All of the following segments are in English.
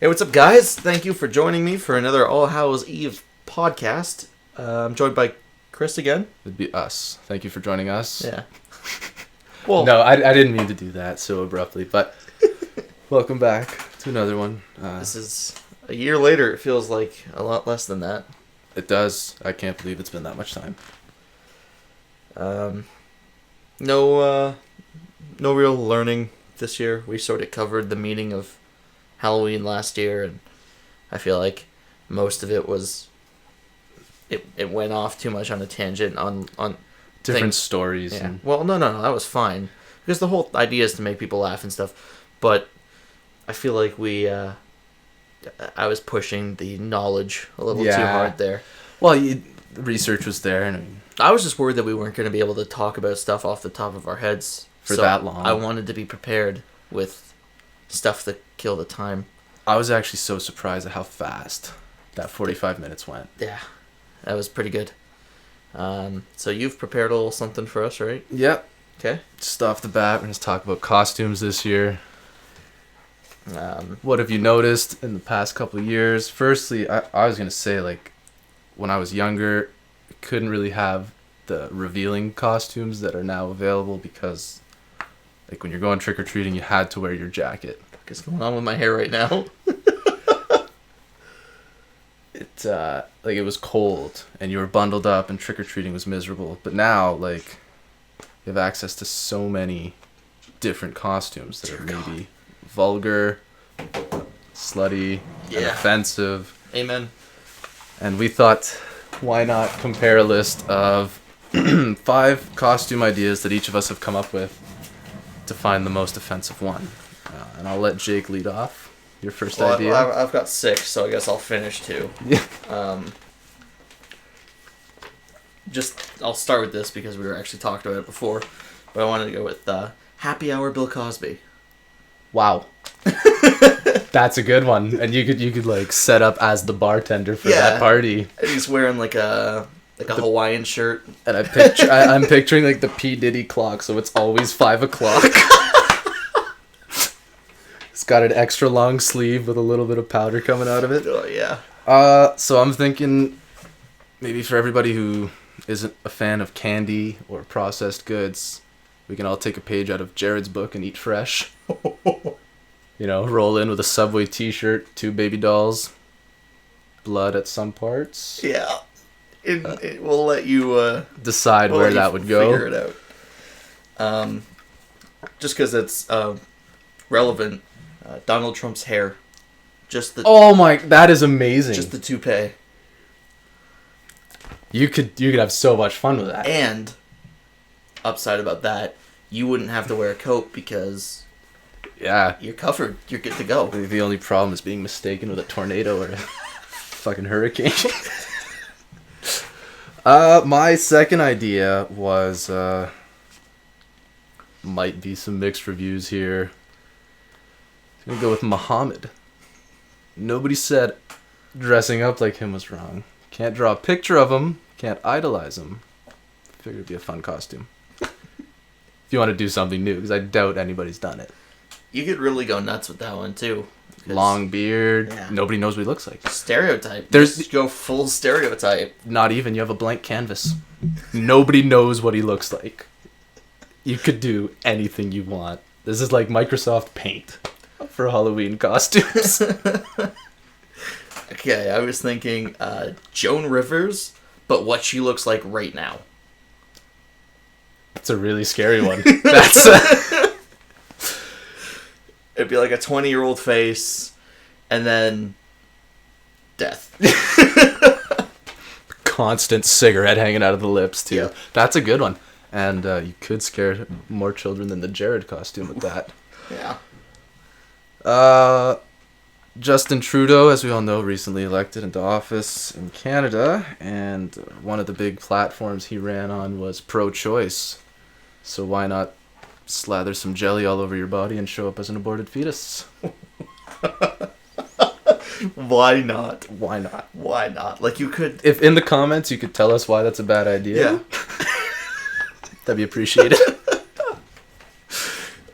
Hey, what's up, guys? Thank you for joining me for another All Hallows Eve podcast. I'm joined by Chris again. It'd be us. Thank you for joining us. Yeah. Well, no, I didn't mean to do that so abruptly, but welcome back to another one. This is a year later. It feels like a lot less than that. It does. I can't believe it's been that much time. No real learning this year. We sort of covered the meaning of Halloween last year, and I feel like most of it was it went off too much on a tangent on different things. stories. Yeah. And... Well, no, that was fine because the whole idea is to make people laugh and stuff. But I feel like I was pushing the knowledge a little too hard there. Well, the research was there, and I was just worried that we weren't going to be able to talk about stuff off the top of our heads for that long. I wanted to be prepared with stuff to kill the time. I was actually so surprised at how fast that 45 minutes went. Yeah, that was pretty good. So you've prepared a little something for us, right? Yep. Okay. Just off the bat, we're going to talk about costumes this year. What have you noticed in the past couple of years? Firstly, I was going to say, like, when I was younger, I couldn't really have the revealing costumes that are now available because, like, when you're going trick-or-treating, you had to wear your jacket. What's going on with my hair right now? It was cold, and you were bundled up, and trick-or-treating was miserable. But now, like, you have access to so many different costumes that are maybe vulgar, slutty, and offensive. Amen. And we thought, why not compare a list of 5 costume ideas that each of us have come up with to find the most offensive one. And I'll let Jake lead off. Your first idea. I've got 6, so I guess I'll finish 2. Yeah. I'll start with this because we were actually talking about it before, but I wanted to go with Happy Hour Bill Cosby. Wow. That's a good one. And you could like set up as the bartender for that party. And he's wearing like a Hawaiian shirt. And I'm picturing like the P. Diddy clock, so it's always 5 o'clock. It's got an extra long sleeve with a little bit of powder coming out of it. Oh yeah. So I'm thinking maybe for everybody who isn't a fan of candy or processed goods, we can all take a page out of Jared's book and eat fresh. You know, roll in with a Subway t-shirt, 2 baby dolls, blood at some parts. Yeah. It will let you decide where that would go. Figure it out. Just because it's relevant, Donald Trump's hair. That is amazing. Just the toupee. You could have so much fun with that. And upside about that, you wouldn't have to wear a coat because you're covered. You're good to go. The only problem is being mistaken with a tornado or a fucking hurricane. My second idea was might be some mixed reviews here. I'm gonna go with Muhammad. Nobody said dressing up like him was wrong. Can't draw a picture of him. Can't idolize him. Figured it'd be a fun costume. If you want to do something new, because I doubt anybody's done it. You could really go nuts with that one too. Long beard. Yeah. Nobody knows what he looks like. Stereotype. Just go full stereotype. Not even. You have a blank canvas. Nobody knows what he looks like. You could do anything you want. This is like Microsoft Paint for Halloween costumes. Okay, I was thinking Joan Rivers, but what she looks like right now. That's a really scary one. That's it'd be like a 20-year-old face, and then death. Constant cigarette hanging out of the lips, too. Yeah. That's a good one. And you could scare more children than the Jared costume with that. Yeah. Justin Trudeau, as we all know, recently elected into office in Canada, and one of the big platforms he ran on was pro-choice. So why not slather some jelly all over your body and show up as an aborted fetus? Why not? Why not? Why not? Like, you could... If in the comments you could tell us why that's a bad idea. Yeah. That'd be appreciated.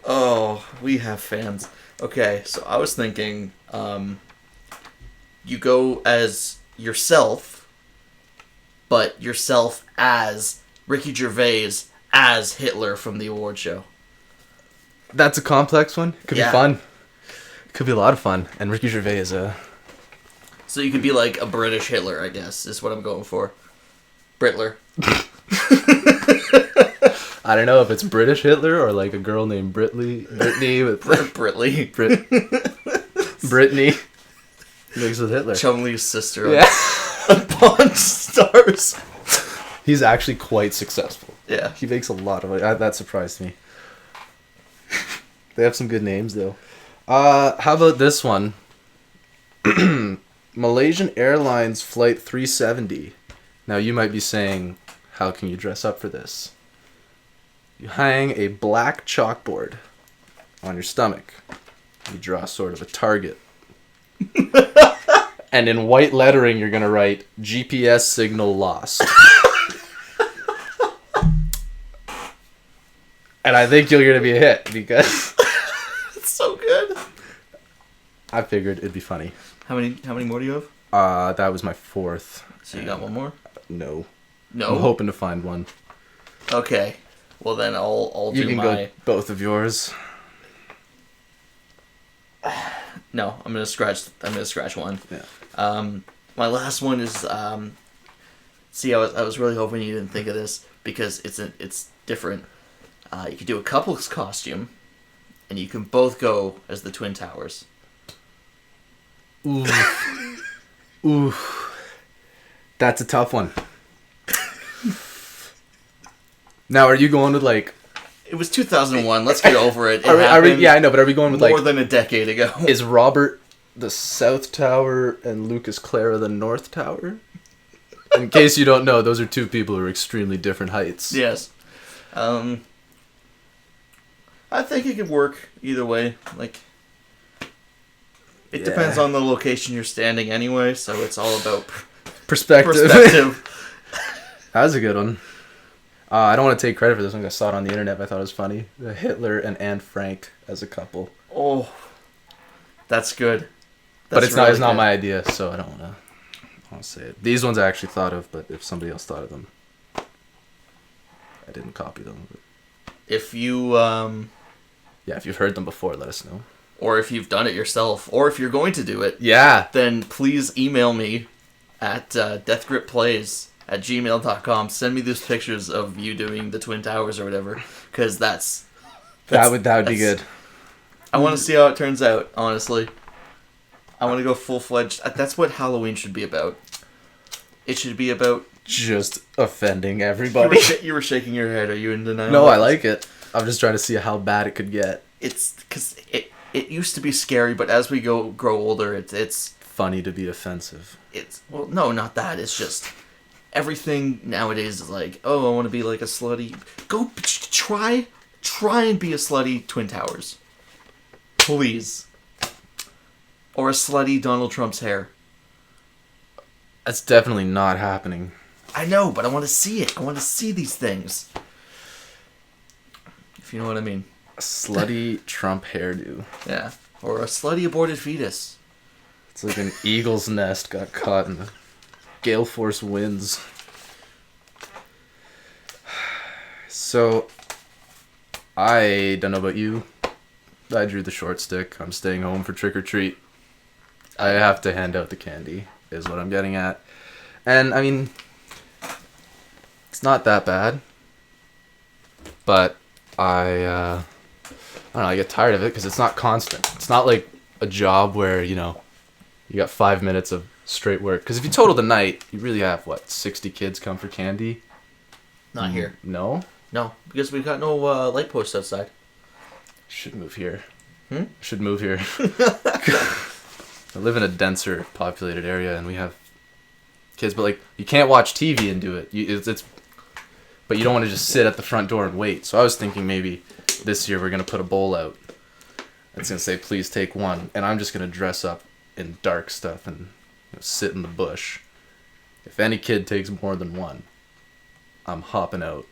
Oh, we have fans. Okay, so I was thinking you go as yourself, but yourself as Ricky Gervais as Hitler from the award show. That's a complex one. Could be fun. Could be a lot of fun. And Ricky Gervais is a... So you could be like a British Hitler, I guess, is what I'm going for. Britler. I don't know if it's British Hitler or like a girl named Brittany with... Britley. Brittany. Mixed with Hitler. Chumley's sister on Pawn Stars. He's actually quite successful. Yeah. He makes a lot of money. That surprised me. They have some good names, though. How about this one? Malaysian Airlines Flight 370. Now, you might be saying, how can you dress up for this? You hang a black chalkboard on your stomach. You draw sort of a target. And in white lettering, you're going to write, GPS signal lost. And I think you're going to be a hit because... It's so good. I figured it'd be funny. How many more do you have? That was my fourth. So you got one more? No. No? I'm hoping to find one. Okay. Well, then I'll do you can my... go both of yours. No, I'm gonna scratch one. Yeah. My last one is see, I was really hoping you didn't think of this because it's different. You could do a couple's costume, and you can both go as the Twin Towers. Ooh. Ooh. That's a tough one. Now, are you going with like... It was 2001. Let's get over it. Yeah, I know, but are we going with more than a decade ago? Is Robert the South Tower and Lucas Clara the North Tower? In case you don't know, those are two people who are extremely different heights. Yes. I think it could work either way. Like, it depends on the location you're standing anyway, so it's all about perspective. That was a good one. I don't want to take credit for this one. I saw it on the internet, but I thought it was funny. Hitler and Anne Frank as a couple. Oh, that's good. But it's really not my idea, so I don't want to say it. These ones I actually thought of, but if somebody else thought of them, I didn't copy them. But... If you... if you've heard them before, let us know. Or if you've done it yourself, or if you're going to do it, then please email me at deathgripplays@gmail.com. Send me those pictures of you doing the Twin Towers or whatever, because that would be good. I want to see how it turns out, honestly. I want to go full-fledged. That's what Halloween should be about. It should be about... just offending everybody. You were shaking your head. Are you in denial? No, I like it. I'm just trying to see how bad it could get. It's... Because it used to be scary, but as we grow older, it's... funny to be offensive. Well, no, not that. It's just... Everything nowadays is like, oh, I want to be like a slutty... Go try and be a slutty Twin Towers. Please. Or a slutty Donald Trump's hair. That's definitely not happening. I know, but I want to see it. I want to see these things. If you know what I mean. A slutty Trump hairdo. Yeah. Or a slutty aborted fetus. It's like an eagle's nest got caught in the gale force winds. So, I don't know about you. I drew the short stick. I'm staying home for trick or treat. I have to hand out the candy, is what I'm getting at. And, I mean, it's not that bad. But I don't know, I get tired of it because it's not constant. It's not like a job where, you got 5 minutes of straight work. Because if you total the night, you really have, 60 kids come for candy? Not here. No? No, because we've got no light posts outside. Should move here. Should move here. I live in a denser populated area and we have kids, but you can't watch TV and do it. But you don't want to just sit at the front door and wait. So I was thinking maybe this year we're going to put a bowl out. It's going to say, please take one. And I'm just going to dress up in dark stuff and sit in the bush. If any kid takes more than one, I'm hopping out.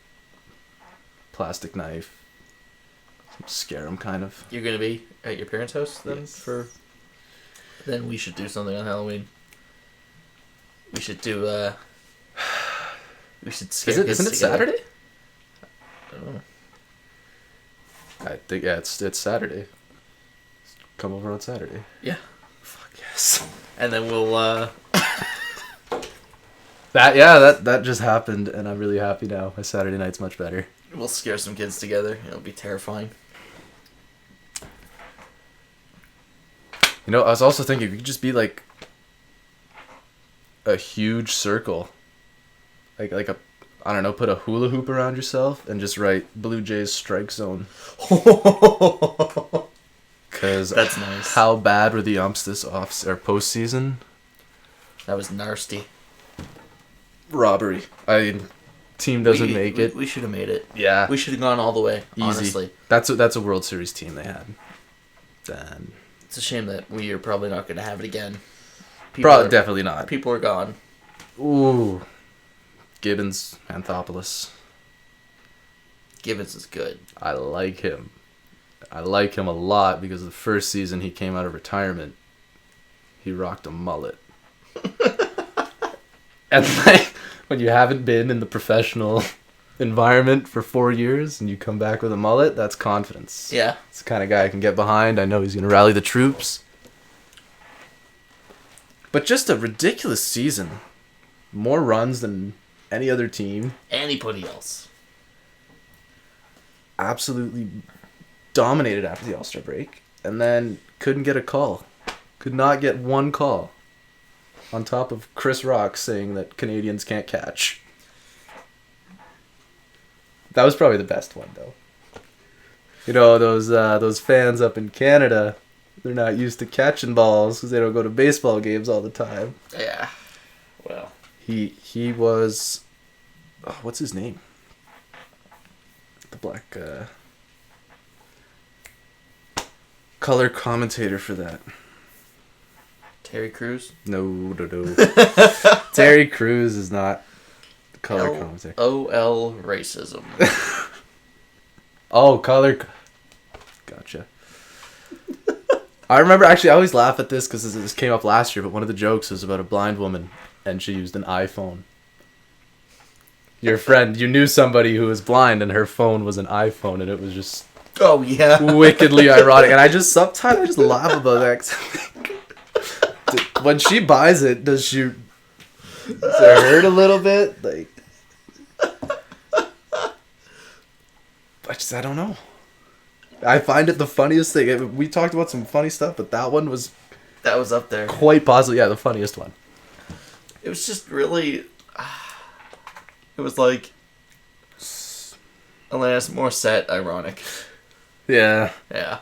Plastic knife. Scare them, kind of. You're going to be at your parents' house then? Yes. Then we should do something on Halloween. We should do. We should scare kids Isn't it together. Saturday? I don't know. I think it's Saturday. Come over on Saturday. Yeah. Fuck yes. And then we'll. That just happened, and I'm really happy now. My Saturday night's much better. We'll scare some kids together. It'll be terrifying. You know, I was also thinking we could just be like a huge circle, like a, I don't know, put a hula hoop around yourself and just write Blue Jays strike zone. Because That's nice. How bad were the umps this postseason? That was nasty. Robbery. Team doesn't make it. We should have made it. Yeah. We should have gone all the way. Easy. Honestly, That's a World Series team they had. Then it's a shame that we are probably not going to have it again. definitely not. People are gone. Ooh. Gibbons, Anthopoulos. Gibbons is good. I like him. I like him a lot because the first season he came out of retirement, he rocked a mullet. And like, when you haven't been in the professional environment for 4 years and you come back with a mullet, that's confidence. Yeah. It's the kind of guy I can get behind. I know he's going to rally the troops. But just a ridiculous season. More runs than any other team. Anybody else. Absolutely dominated after the All-Star break. And then couldn't get a call. Could not get one call. On top of Chris Rock saying that Canadians can't catch. That was probably the best one, though. You know, those fans up in Canada, they're not used to catching balls because they don't go to baseball games all the time. Yeah. Well. He was... Oh, what's his name? The black... color commentator for that. Terry Crews? No. Terry Crews is not the color commentator. OL racism. Oh, color. Gotcha. I remember, actually, I always laugh at this because this came up last year, but one of the jokes was about a blind woman and she used an iPhone. Your friend, you knew somebody who was blind and her phone was an iPhone and it was just Oh, yeah. wickedly ironic. And sometimes I just laugh about that 'cause I think, when she buys it, does it hurt a little bit? Like, I don't know. I find it the funniest thing. We talked about some funny stuff, but that one was That was up there. quite possibly, the funniest one. It was just really... It was like... Alanis Morissette ironic. Yeah. Yeah.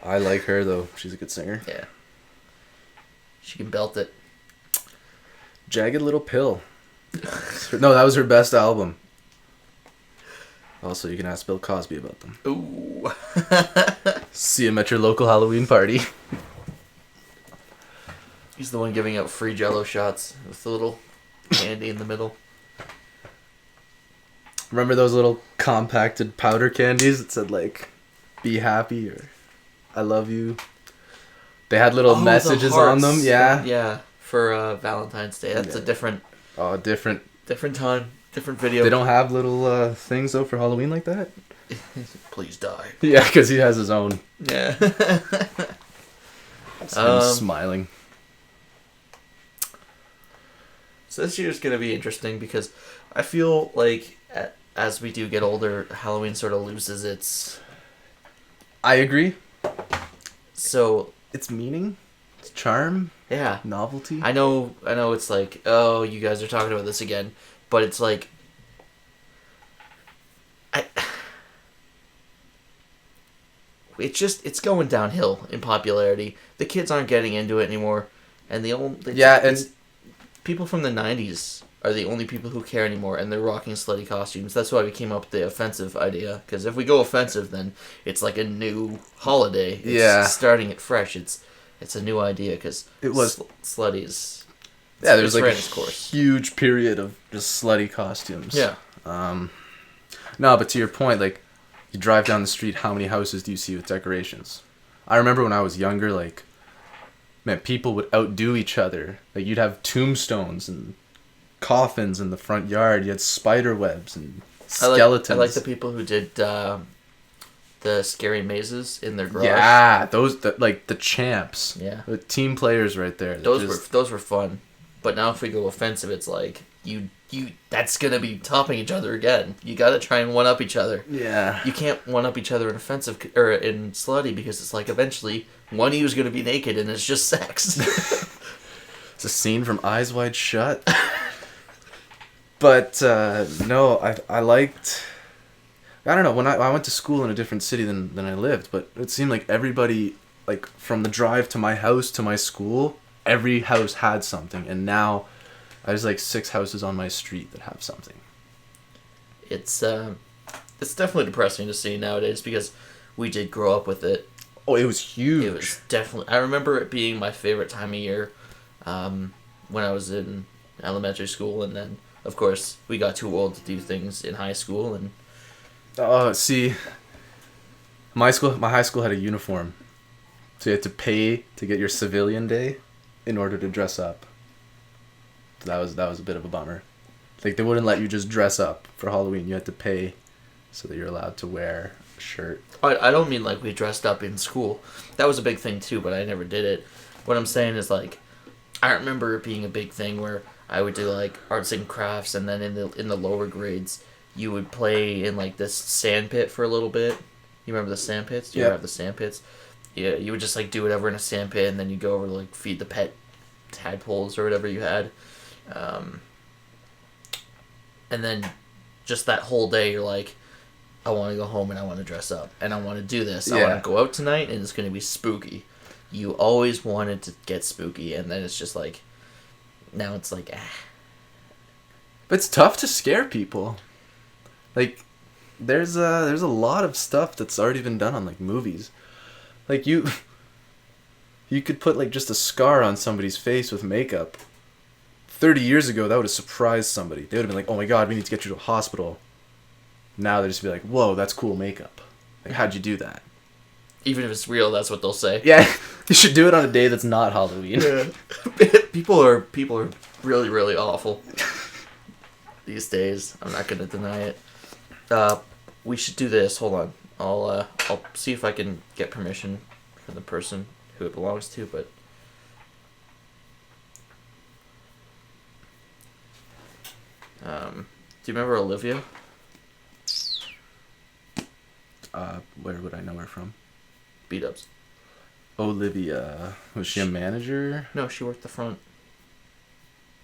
I like her, though. She's a good singer. Yeah. She can belt it. Jagged Little Pill. No, that was her best album. Also, you can ask Bill Cosby about them. Ooh. See him at your local Halloween party. He's the one giving out free Jell-O shots with the little candy in the middle. Remember those little compacted powder candies that said, like, be happy or I love you? They had little messages on them. Yeah. Yeah, for Valentine's Day. That's a different... Oh, different. Different time. Different video. They don't have little things, though, for Halloween like that? Please die. Yeah, because he has his own. Yeah. It's him smiling. So this year's going to be interesting because I feel like as we do get older, Halloween sort of loses its... I agree. So... Its meaning, its charm, yeah, novelty. I know it's like, oh, you guys are talking about this again, but it's like... It's going downhill in popularity. The kids aren't getting into it anymore, and people from the 90s are the only people who care anymore, and they're rocking slutty costumes. That's why we came up with the offensive idea, because if we go offensive, then it's like a new holiday. It's starting it fresh. It's a new idea, because it was slutties. Yeah, there was like a huge period of just slutty costumes. Yeah. No, but to your point, like, you drive down the street, how many houses do you see with decorations? I remember when I was younger, like, man, people would outdo each other. Like, you'd have tombstones and coffins in the front yard. You had spider webs and skeletons. I like the people who did the scary mazes in their garage. Yeah, the champs. Yeah. The team players right there. Those were fun. But now if we go offensive, it's like you that's gonna be topping each other again. You gotta try and one up each other. Yeah. You can't one up each other in offensive or in slutty because it's like eventually one of you is gonna be naked and it's just sex. It's a scene from Eyes Wide Shut. But no, I liked. I don't know, when I went to school in a different city than I lived, but it seemed like everybody, like, from the drive to my house to my school, every house had something, and now there's like 6 houses on my street that have something. It's definitely depressing to see nowadays because we did grow up with it. Oh, it was huge. It was definitely. I remember it being my favorite time of year when I was in elementary school, and then of course we got too old to do things in high school. And see, my high school had a uniform, so you had to pay to get your civilian day in order to dress up. So that was a bit of a bummer. Like, they wouldn't let you just dress up for Halloween. You had to pay so that you're allowed to wear a shirt. I don't mean like we dressed up in school. That was a big thing too, but I never did it. What I'm saying is, like, I remember it being a big thing where I would do like arts and crafts, and then in the lower grades you would play in like this sand pit for a little bit. You remember the sand pits? Do you ever have the sand pits? Yeah, you would just like do whatever in a sand pit, and then you go over to like feed the pet tadpoles or whatever you had. And then just that whole day you're like, I want to go home and I want to dress up and I want to do this. I want to go out tonight and it's going to be spooky. You always wanted to get spooky, and then it's just like, now it's like, But it's tough to scare people. Like, there's a lot of stuff that's already been done on like movies. Like, you could put like just a scar on somebody's face with makeup. 30 years ago, that would have surprised somebody. They would have been like, oh my god, we need to get you to a hospital. Now they just be like, whoa, that's cool makeup. Like, how'd you do that? Even if it's real, that's what they'll say. Yeah, you should do it on a day that's not Halloween. Yeah. People are really, really awful these days. I'm not gonna deny it. We should do this. Hold on. I'll see if I can get permission from the person who it belongs to, but do you remember Olivia? Where would I know her from? B-dubs. Olivia. Was she a manager? No, she worked the front.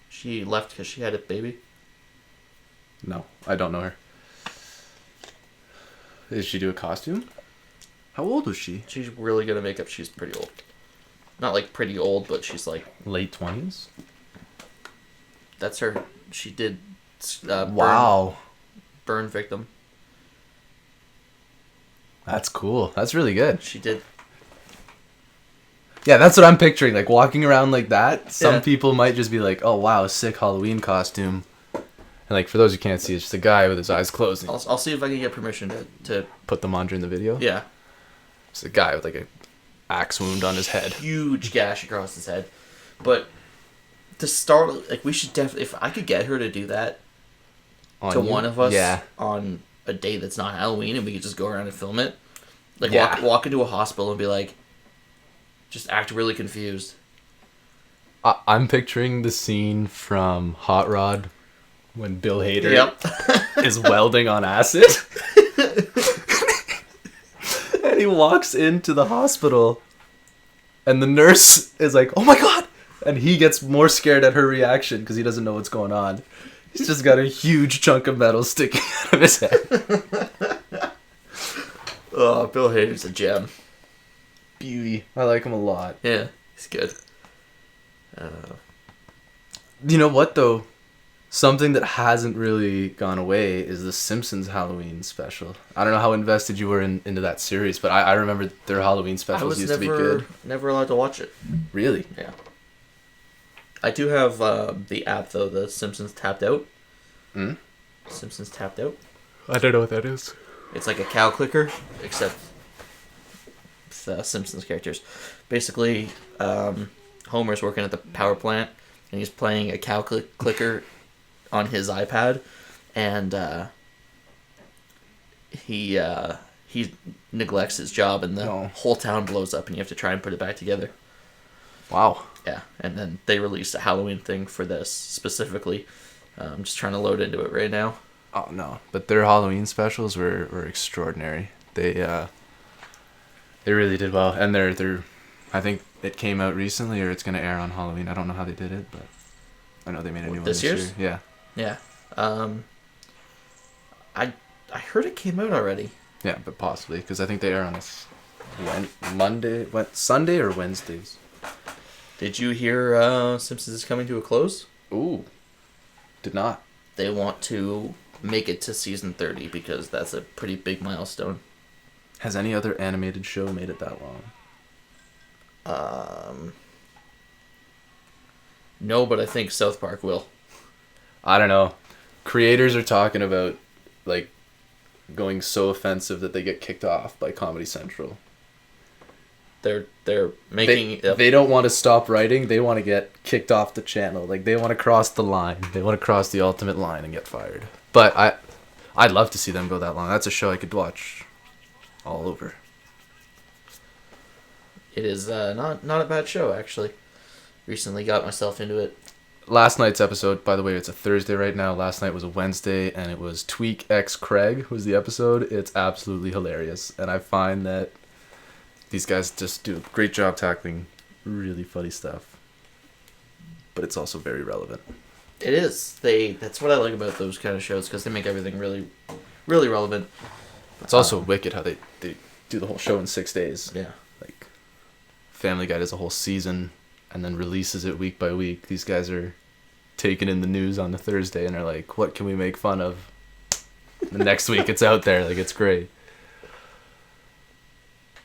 She left because she had a baby. No, I don't know her. Did she do a costume? How old was she? She's really good at makeup. She's pretty old. Not like pretty old, but she's like... Late 20s? That's her. She did... Wow. Burn victim. That's cool. That's really good. She did. Yeah, that's what I'm picturing. Like, walking around like that, some people might just be like, oh, wow, sick Halloween costume. And, like, for those who can't see, it's just a guy with his eyes closed. I'll see if I can get permission to... Put them on during the video? Yeah. It's a guy with, like, a axe wound on his head. Huge gash across his head. But to start, like, we should definitely... If I could get her to do that one of us on a day that's not Halloween, and we could just go around and film it. Like, walk into a hospital and be like... Just act really confused. I'm picturing the scene from Hot Rod when Bill Hader is welding on acid. And he walks into the hospital and the nurse is like, oh my god! And he gets more scared at her reaction because he doesn't know what's going on. He's just got a huge chunk of metal sticking out of his head. Oh, Bill Hader's a gem. Beauty. I like him a lot. Yeah, he's good. You know what, though? Something that hasn't really gone away is the Simpsons Halloween special. I don't know how invested you were into that series, but I remember their Halloween specials used to be good. Never allowed to watch it. Really? Yeah. I do have the app, though, the Simpsons Tapped Out. Simpsons Tapped Out. I don't know what that is. It's like a cow clicker, except... Simpsons characters. Basically, Homer's working at the power plant, and he's playing a cow clicker on his iPad, and he neglects his job, and the whole town blows up, and you have to try and put it back together. Wow. Yeah, and then they released a Halloween thing for this specifically. I'm just trying to load into it right now. Oh no! But their Halloween specials were extraordinary. They really did well, and they're I think it came out recently, or it's gonna air on Halloween. I don't know how they did it, but I know they made a new one this year. Yeah. Yeah. I heard it came out already. Yeah, but possibly because I think they air on this Sunday or Wednesdays. Did you hear Simpsons is coming to a close? Ooh. Did not. They want to make it to season 30 because that's a pretty big milestone. Has any other animated show made it that long? No, but I think South Park will. I don't know. Creators are talking about like going so offensive that they get kicked off by Comedy Central. They're making... They don't want to stop writing. They want to get kicked off the channel. Like, they want to cross the line. They want to cross the ultimate line and get fired. But I'd love to see them go that long. That's a show I could watch all over. It is not a bad show, actually. Recently got myself into it. Last night's episode, by the way, it's a Thursday right now. Last night was a Wednesday, and it was Tweak X Craig was the episode. It's absolutely hilarious. And I find that these guys just do a great job tackling really funny stuff. But it's also very relevant. It is. That's what I like about those kind of shows, because they make everything really, really relevant. It's also wicked how they do the whole show in 6 days. Yeah. Like, Family Guy does a whole season and then releases it week by week. These guys are taking in the news on the Thursday and are like, what can we make fun of? The next week it's out there. Like, it's great.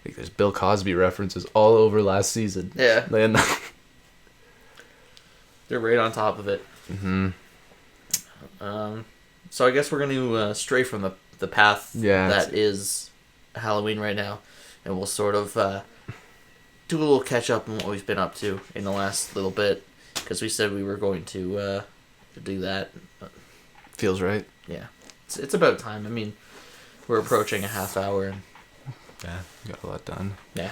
Like, there's Bill Cosby references all over last season. Yeah. And they're right on top of it. Mm-hmm. So I guess we're going to stray from the path that is Halloween right now, and we'll sort of do a little catch up on what we've been up to in the last little bit, because we said we were going to do that. Feels right. Yeah. It's about time. I mean, we're approaching a half hour, and yeah, got a lot done. Yeah.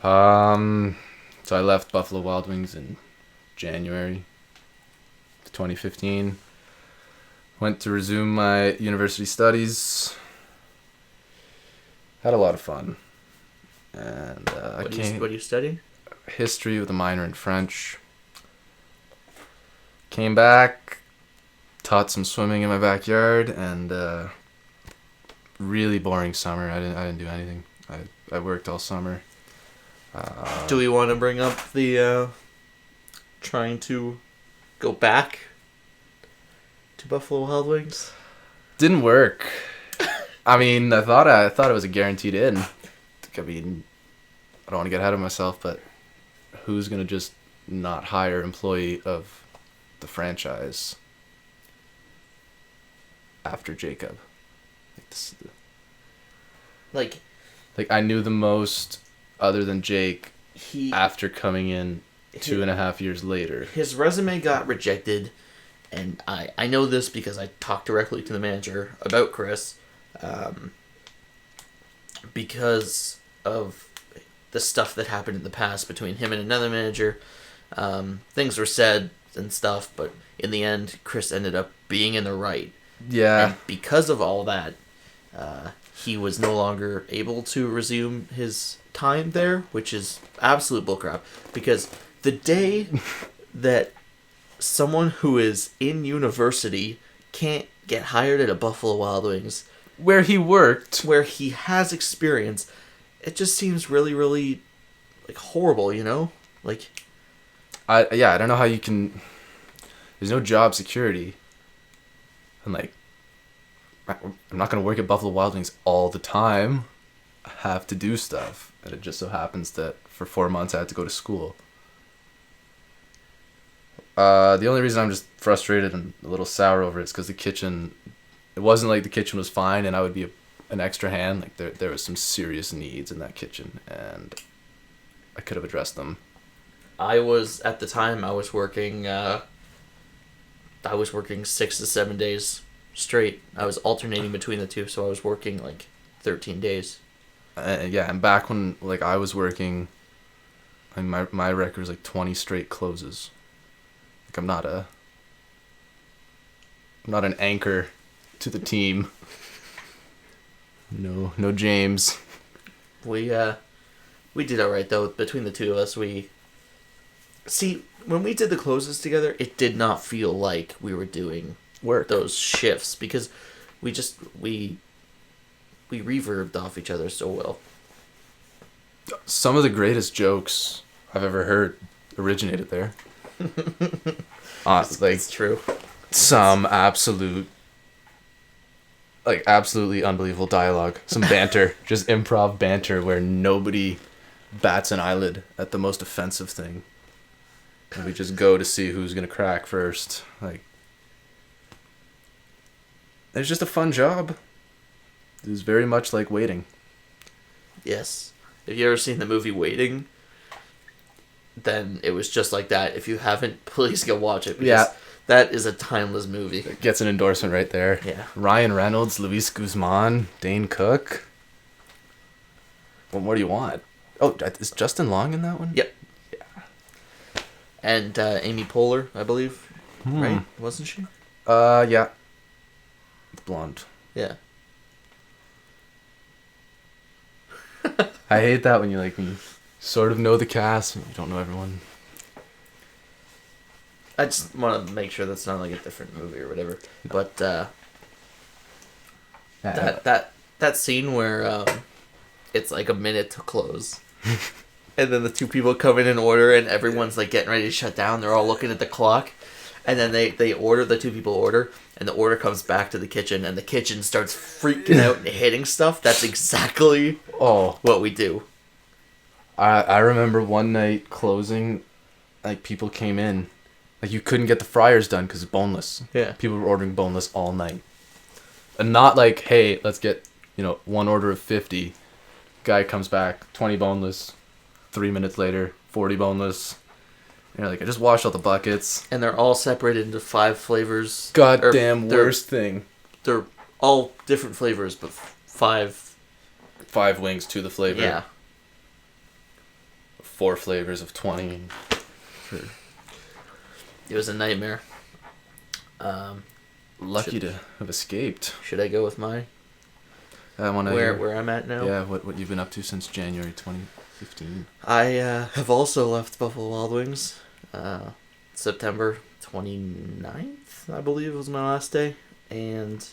So I left Buffalo Wild Wings in January 2015. Went to resume my university studies. Had a lot of fun. And what are you studying? History with a minor in French. Came back, taught some swimming in my backyard, and really boring summer. I didn't do anything. I worked all summer. Do we want to bring up the trying to go back to Buffalo Wild Wings? Didn't work. I mean, I thought it was a guaranteed in. I mean, I don't want to get ahead of myself, but who's gonna just not hire employee of the franchise after Jacob? Like I knew the most other than Jake after coming in 2.5 years later. His resume got rejected, and I know this because I talked directly to the manager about Chris, because of the stuff that happened in the past between him and another manager. Things were said and stuff, but in the end, Chris ended up being in the right. Yeah. And because of all that, he was no longer able to resume his time there, which is absolute bullcrap. Because the day that someone who is in university can't get hired at a Buffalo Wild Wings, where he worked, where he has experience, it just seems really, really like horrible, you know? Like, I don't know how you can. There's no job security, and like, I'm not gonna work at Buffalo Wild Wings all the time. I have to do stuff, and it just so happens that for 4 months I had to go to school. The only reason I'm just frustrated and a little sour over it is because the kitchen. It wasn't like the kitchen was fine and I would be an extra hand. Like there was some serious needs in that kitchen, and I could have addressed them I was working. I was working 6 to 7 days straight. I was alternating between the two, so I was working like 13 days. Yeah, and back when like I was working, and my record was like 20 straight closes. Like I'm not an anchor to the team. No James. We did alright though. Between the two of us, when we did the closes together, it did not feel like we were doing Work. those shifts because we reverbed off each other so well. Some of the greatest jokes I've ever heard originated there. It's true. Some absolutely unbelievable dialogue. Some banter. Just improv banter where nobody bats an eyelid at the most offensive thing. And we just go to see who's going to crack first. Like, it's just a fun job. It was very much like waiting. Yes. Have you ever seen the movie Waiting? Then it was just like that. If you haven't, please go watch it. Because that is a timeless movie. It gets an endorsement right there. Yeah. Ryan Reynolds, Luis Guzman, Dane Cook. What more do you want? Oh, is Justin Long in that one? Yep. Yeah. And Amy Poehler, I believe. Right? Wasn't she? Yeah. Blonde. Yeah. I hate that when you sort of know the cast and you don't know everyone. I just want to make sure that's not like a different movie or whatever. But that scene where it's like a minute to close, and then the two people come in order, and everyone's like getting ready to shut down. They're all looking at the clock, and then they order, the two people order, and the order comes back to the kitchen, and the kitchen starts freaking out and hitting stuff. That's exactly what we do. I remember one night closing, like people came in, like you couldn't get the fryers done because it's boneless. Yeah. People were ordering boneless all night. And not like, hey, let's get, one order of 50. Guy comes back, 20 boneless. 3 minutes later, 40 boneless. And you're like, I just washed all the buckets. And they're all separated into 5 flavors. Goddamn worst thing. They're all different flavors, but 5. 5 wings to the flavor. Yeah. 4 flavors of 20. It was a nightmare. Lucky to have escaped. Should I go with mine? Where I'm at now? Yeah, what you've been up to since January 2015. I have also left Buffalo Wild Wings. September 29th, I believe, was my last day. And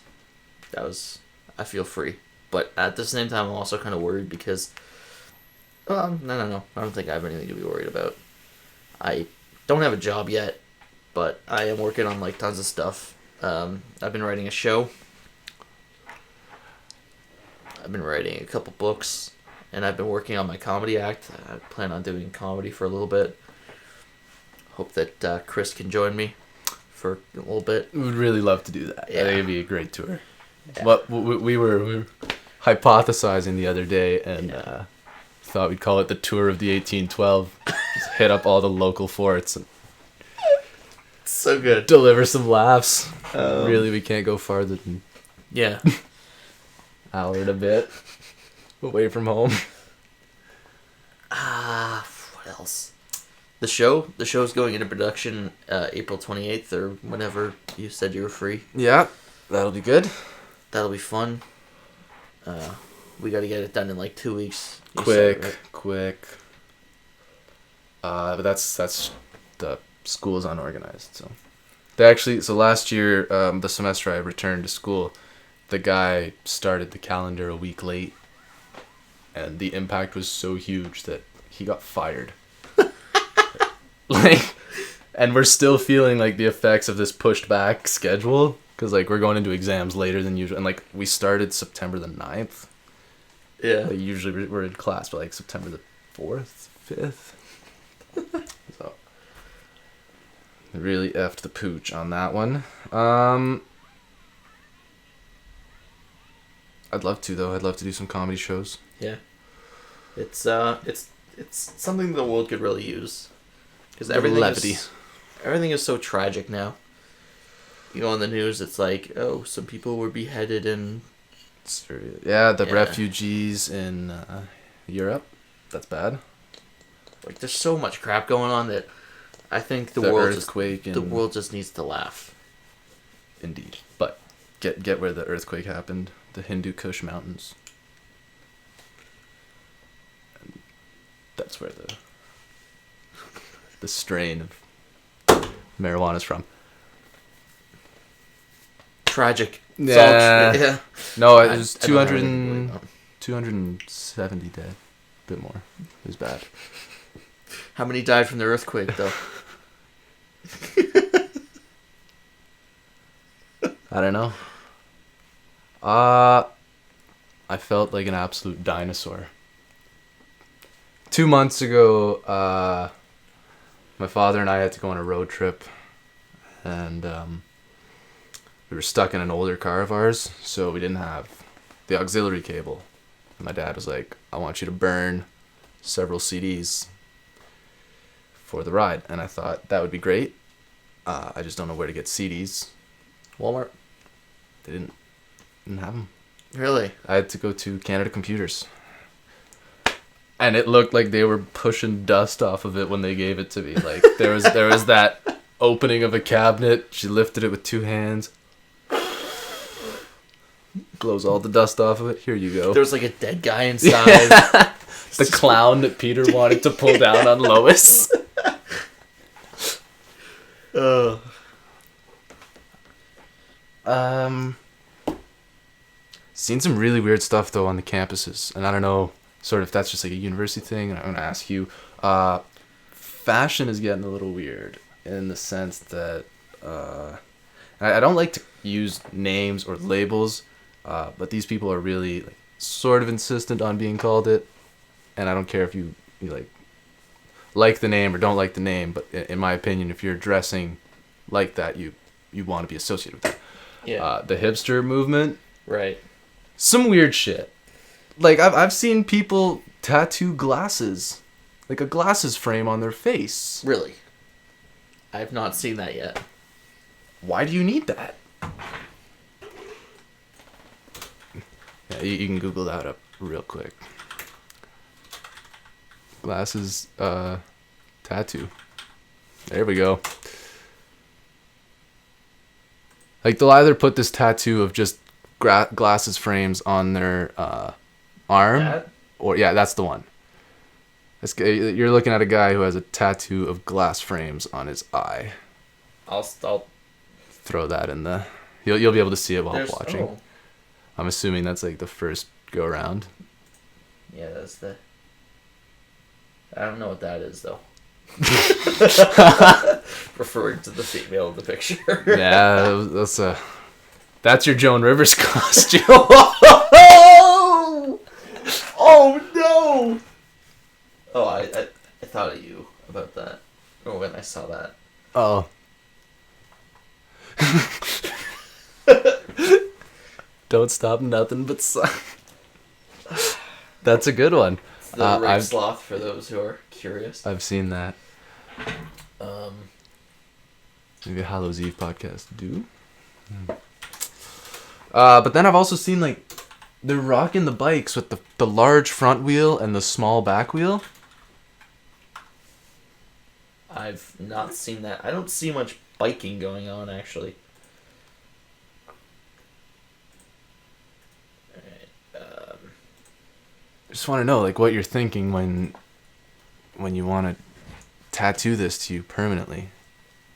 I feel free. But at the same time, I'm also kind of worried because... No. I don't think I have anything to be worried about. I don't have a job yet, but I am working on tons of stuff. I've been writing a show. I've been writing a couple books, and I've been working on my comedy act. I plan on doing comedy for a little bit. Hope that Chris can join me for a little bit. We would really love to do that. Yeah. I think it'd be a great tour. Yeah. But we were hypothesizing the other day, and thought we'd call it the tour of the 1812. Just hit up all the local forts and so good. Deliver some laughs. Really, we can't go farther than hour and a bit away from home. What else? The show's going into production April 28th or whenever you said you were free. Yeah, that'll be good. That'll be fun. We got to get it done in 2 weeks. Quick. But that's the school's unorganized. So last year, the semester I returned to school, the guy started the calendar a week late, and the impact was so huge that he got fired. And we're still feeling the effects of this pushed back schedule because we're going into exams later than usual, and we started September the 9th. Yeah. Usually we're in class by September the 4th, 5th. So really effed the pooch on that one. I'd love to though. I'd love to do some comedy shows. Yeah. It's something the world could really use. Because levity. everything is so tragic now. You go on the news, it's like, oh, some people were beheaded in Syria. Yeah, the refugees in Europe. That's bad. Like, there's so much crap going on that I think the world just needs to laugh. Indeed. But get where the earthquake happened. The Hindu Kush Mountains. And that's where the strain of marijuana is from. Tragic. Yeah. No, it was 270 dead. A bit more. It was bad. How many died from the earthquake, though? I don't know. I felt like an absolute dinosaur. 2 months ago, my father and I had to go on a road trip, and we were stuck in an older car of ours, so we didn't have the auxiliary cable. And my dad was like, I want you to burn several CDs for the ride. And I thought that would be great. I just don't know where to get CDs. Walmart. They didn't have them. Really? I had to go to Canada Computers. And it looked like they were pushing dust off of it when they gave it to me. Like there was that opening of a cabinet. She lifted it with 2 hands. Blows all the dust off of it. Here you go. There was like a dead guy inside. Yeah. The clown that Peter wanted to pull down on Lois. Seen some really weird stuff though on the campuses, and I don't know sort of if that's just like a university thing, and I'm gonna ask you. Fashion is getting a little weird in the sense that I don't like to use names or labels, but these people are really like sort of insistent on being called it, and I don't care if you like the name or don't like the name, but in my opinion, if you're dressing like that, you want to be associated with it. Yeah. The hipster movement. Right. Some weird shit. Like I've seen people tattoo glasses, like a glasses frame on their face. Really? I've not seen that yet. Why do you need that? Yeah, you can Google that up real quick. Glasses, tattoo. There we go. Like they'll either put this tattoo of just glasses frames on their arm, or that's the one. You're looking at a guy who has a tattoo of glass frames on his eye. I'll throw that in the. You'll be able to see it while watching. Oh. I'm assuming that's like the first go around. Yeah, that's the. I don't know what that is though. Referring to the female in the picture. Yeah, that's your Joan Rivers costume. Oh no! Oh, I thought of you about that. Or when I saw that. Oh. Don't stop nothing but sun. That's a good one. The Rick Sloth, for those who are curious. I've seen that. Maybe a Hallows Eve podcast. But then I've also seen like they're rocking the bikes with the large front wheel and the small back wheel. I've not seen that. I don't see much biking going on actually. I just want to know like what you're thinking when you want to tattoo this to you permanently.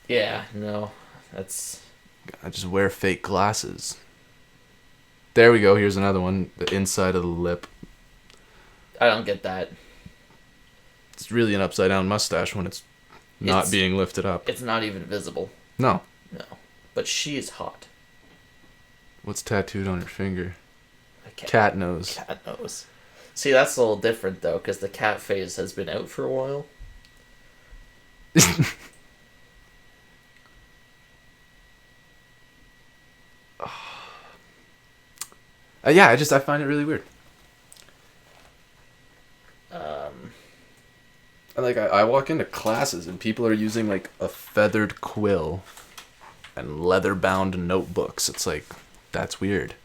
Yeah, no, that's. I just wear fake glasses. There we go. Here's another one. The inside of the lip. I don't get that. It's really an upside down mustache when it's not being lifted up. It's not even visible. No. No, but she is hot. What's tattooed on her finger? Cat nose. Cat nose. See, that's a little different though, because the cat phase has been out for a while. Yeah, I find it really weird. Like, I walk into classes and people are using, like, a feathered quill and leather-bound notebooks. It's like, that's weird.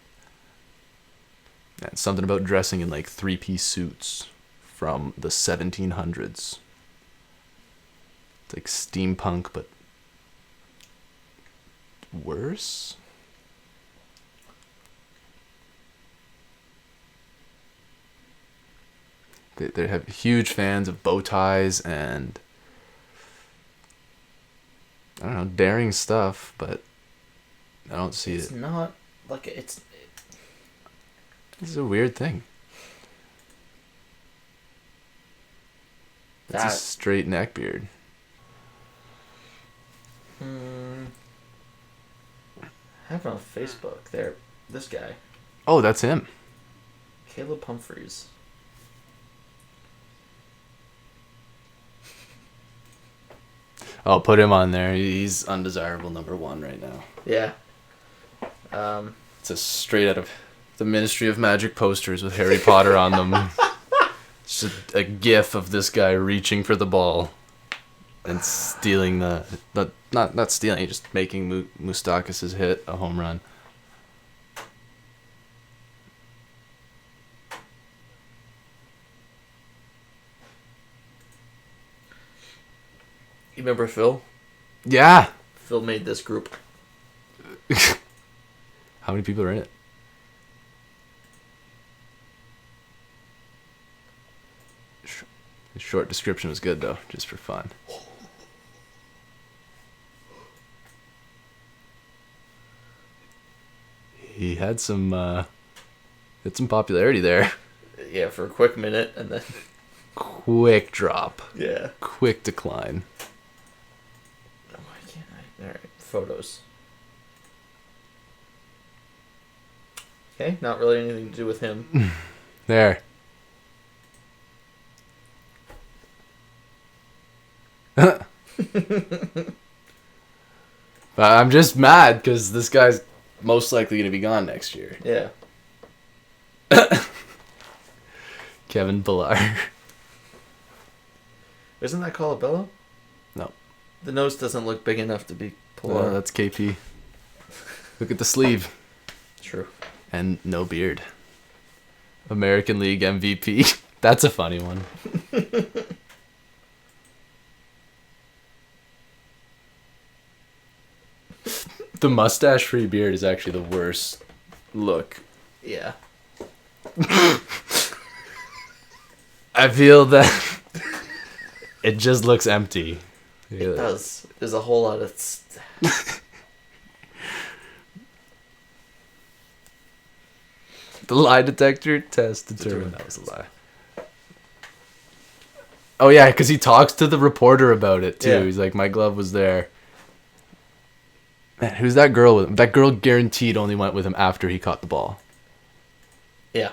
And something about dressing in, like, three-piece suits from the 1700s. It's like steampunk, but worse? They have huge fans of bow ties and, I don't know, daring stuff, but I don't see it. It's not like it's. It's a weird thing. It's a straight neck beard. I have it on Facebook. There, this guy. Oh, that's him. Caleb Humphreys. I'll put him on there. He's undesirable number 1 right now. Yeah. It's a straight out of the Ministry of Magic posters with Harry Potter on them. It's just a gif of this guy reaching for the ball and stealing not stealing, just making Moustakis' hit a home run. You remember Phil? Yeah. Phil made this group. How many people are in it? The short description was good, though, just for fun. He had some popularity there. Yeah, for a quick minute, and then... Quick drop. Yeah. Quick decline. Why can't I? Alright, photos. Okay, not really anything to do with him. There. But I'm just mad because this guy's most likely going to be gone next year. Yeah. Kevin Pillar. Isn't that Colabello? No. The nose doesn't look big enough to be Oh, Pilar. that's KP. Look at the sleeve. True. And no beard. American League MVP. That's a funny one. The mustache-free beard is actually the worst look. Yeah. I feel that it just looks empty. It does. There's a whole lot of... The lie detector test determined that was a lie. Oh yeah, because he talks to the reporter about it too. Yeah. He's like, my glove was there. Man, who's that girl with him? That girl guaranteed only went with him after he caught the ball. Yeah.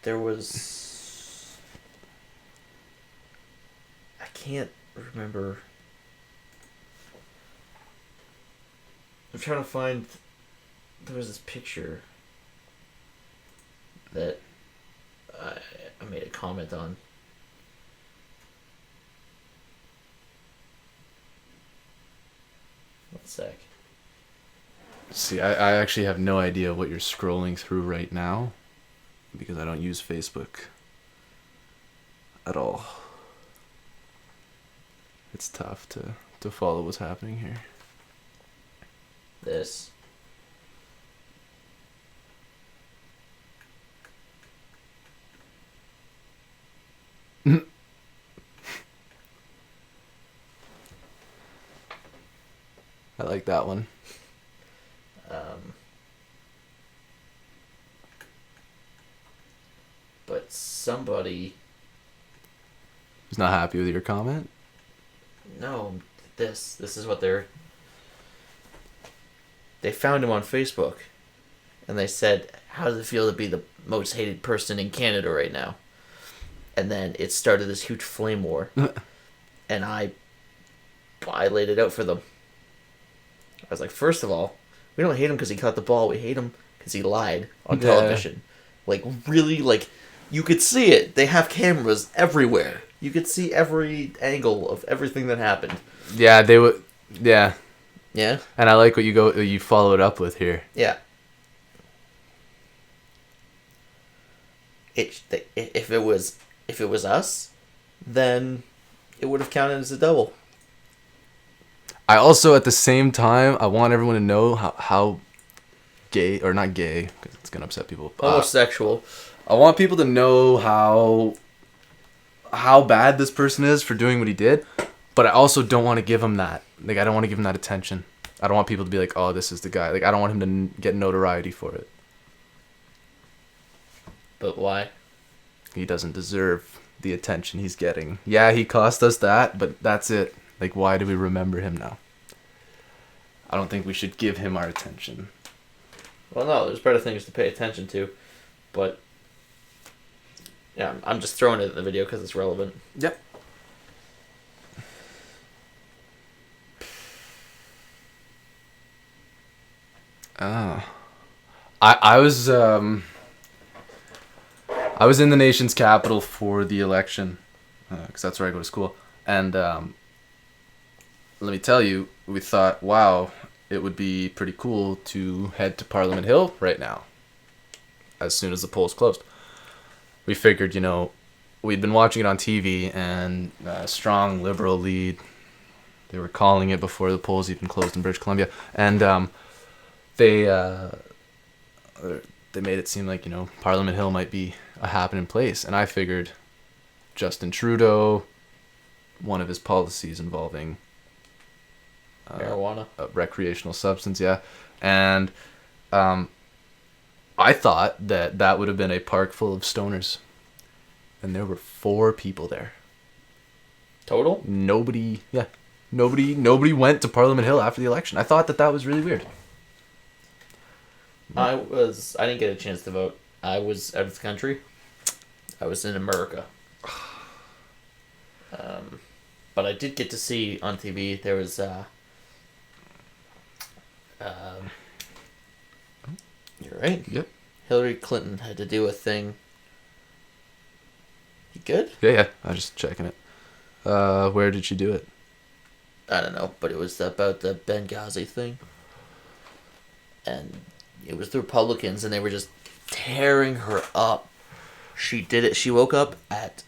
There was... I can't remember... I'm trying to find... There was this picture that I made a comment on. One sec. See, I actually have no idea what you're scrolling through right now because I don't use Facebook at all. It's tough to follow what's happening here. This. I like that one. But somebody... Who's not happy with your comment? No, this is what they're... They found him on Facebook, and they said, how does it feel to be the most hated person in Canada right now? And then it started this huge flame war, and I laid it out for them. I was like, first of all, we don't hate him because he caught the ball. We hate him because he lied on television. Like, really, like, you could see it. They have cameras everywhere. You could see every angle of everything that happened. Yeah, they would. Yeah. Yeah? And I like what you follow it up with here. Yeah. If it was us, then it would have counted as a double. I also, at the same time, I want everyone to know how gay, or not gay, because it's going to upset people. Homosexual. I want people to know how bad this person is for doing what he did, but I also don't want to give him that. Like, I don't want to give him that attention. I don't want people to be like, oh, this is the guy. Like, I don't want him to get notoriety for it. But why? He doesn't deserve the attention he's getting. Yeah, he cost us that, but that's it. Like, why do we remember him now? I don't think we should give him our attention. Well, no, there's better things to pay attention to, but yeah, I'm just throwing it in the video because it's relevant. Yep. Oh. I was in the nation's capital for the election, because that's where I go to school, and let me tell you, we thought, wow, it would be pretty cool to head to Parliament Hill right now, as soon as the polls closed. We figured, we'd been watching it on TV, and a strong Liberal lead, they were calling it before the polls even closed in British Columbia, and they made it seem like, Parliament Hill might be a happening place, and I figured Justin Trudeau, one of his policies involving marijuana, a recreational substance, yeah, and I thought that would have been a park full of stoners, and there were 4 people there. Total? Nobody went to Parliament Hill after the election. I thought that was really weird. I didn't get a chance to vote. I was out of the country. I was in America. But I did get to see on TV, there was you're right. Yep. Hillary Clinton had to do a thing. You good? Yeah. I was just checking it. Where did she do it? I don't know, but it was about the Benghazi thing. And it was the Republicans, and they were just tearing her up. She did it. She woke up at...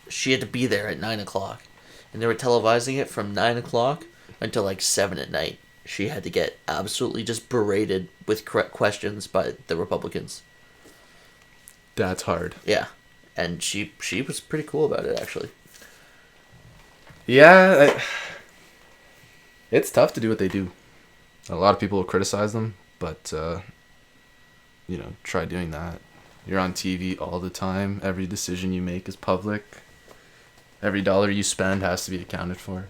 she had to be there at 9 o'clock. And they were televising it from 9 o'clock until like 7 at night. She had to get absolutely just berated with correct questions by the Republicans. That's hard. Yeah. And she was pretty cool about it, actually. Yeah, it's tough to do what they do. A lot of people will criticize them, but, try doing that. You're on TV all the time. Every decision you make is public. Every dollar you spend has to be accounted for.